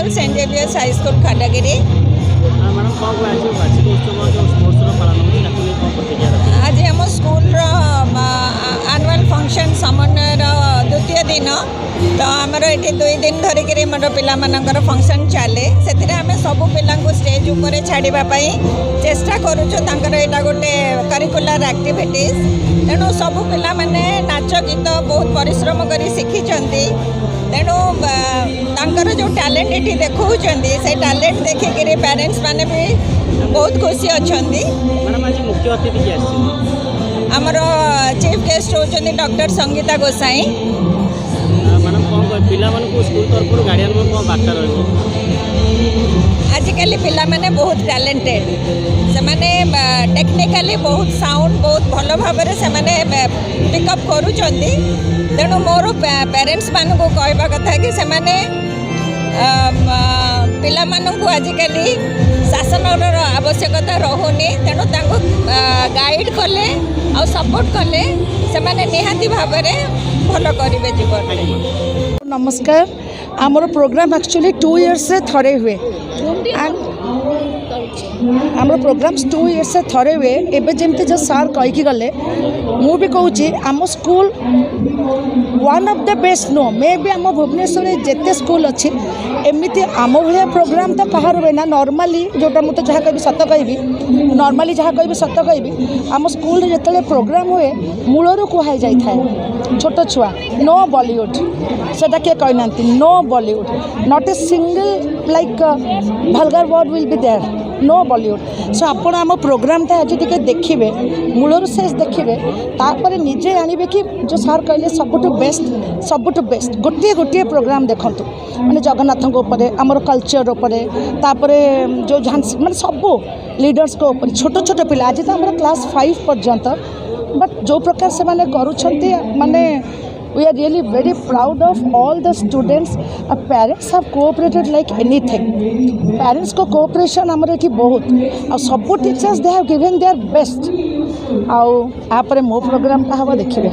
School Saint Xavier's high school Khandagiri. Madam कौन वार्षिक उत्सव जो स्पोर्ट्स पालन होती आज आम स्कूल आनुआल फंक्शन समन्वय द्वितीय दिन तो आमर ये 2 दिन धरिकी मोर पिलामानकर फंक्शन चले से आम सब पिला स्टेज उपर छाड़ापी चेष्टा करुचुर यहाँ गोटे करिकुलर एक्टिविटीज तेणु सब पिला माने नाच गीत बहुत परिश्रम कर शिखी तेणु जो टैलेंट ये देखा से टैलेंट देखिक पेरेंट्स माने भी बहुत खुशी अच्छा। मैडम आज मुख्य अतिथि आमर चीफ गेस्ट होती डॉक्टर संगीता गोसाई। मैडम कौन पिला स्कूल तरफ गार्डियन कौन बार्ता रही आजिकल पिला माने बहुत टैलेंटेड से माने टेक्निकली बहुत साउंड बहुत भल भाव से पिकअप करुँच तेणु मोर पेरेंट्स मान को कहवा कथा कि से पिला मानू आजिकल शासन आवश्यकता रोनी तेणु गाइड कले आ सपोर्ट कले से निहाती भाव भल करेंगे जीवन। नमस्कार आमर प्रोग्राम एक्चुअली 2 इयर्स से थरे हुए आमर प्रोग्राम्स 2 इयर्स से थरे हुए एवं जमती जो सार कहीकि गले मु भी कहूँ आम school one of the best नो मे भी आम भुवनेश्वर जिते स्कूल अच्छी एमती आम भाया प्रोग्राम तो कहार हुए ना नॉर्मली जोटा मुझे जहाँ कह सत कहि नॉर्मली जहाँ कह सत कहि आम स्कूल जो प्रोग्राम हुए मूलर कहुई जाए छोट छुआ नो बॉलीवुड से किए कहना no Bollywood not a single like vulgar word will be there no Bollywood so आपण आम प्रोग्रामटा आज टे देखिए मूलर शेष देखिए तापर निजे जानवे कि जो सार कहले सबुठ बेस्ट गोटे गोटे प्रोग्राम देखूँ मैंने जगन्नाथ आमर कल्चर तापरे जो झांसी मैंने सब लीडर्स को ऊपर छोट छोट पिला आज तो आम क्लास 5 पर्यंत बट जो प्रकार से माने करुछंती माने we are really very proud of all the students. Parents have cooperated like anything. Parents को cooperation हमारे की बहुत और सब teachers they have given their best. और आप रे मो प्रोग्राम का हवा देखिए।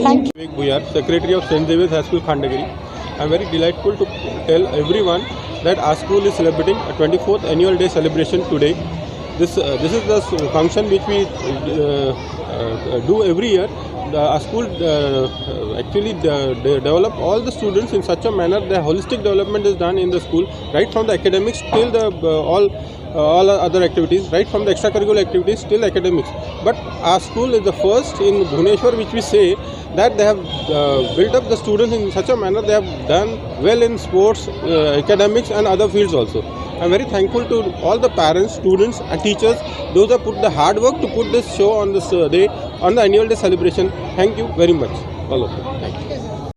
Thank you. Buyar, Secretary of St. Xavier's High School Khandagiri. I am very delightful to tell everyone that our school is celebrating a 24th annual day celebration today. This is the function which we do every year. Our school actually develop all the students in such a manner that holistic development is done in the school, right from the academics till the all other activities, right from the extracurricular activities till academics. But our school is the first in Bhubaneswar which we say that they have built up the students in such a manner they have done well in sports, academics and other fields also. I am very thankful to all the parents, students and teachers, those that put the hard work to put this show on this day, on the annual day celebration. Thank you very much, all of you. Thank you.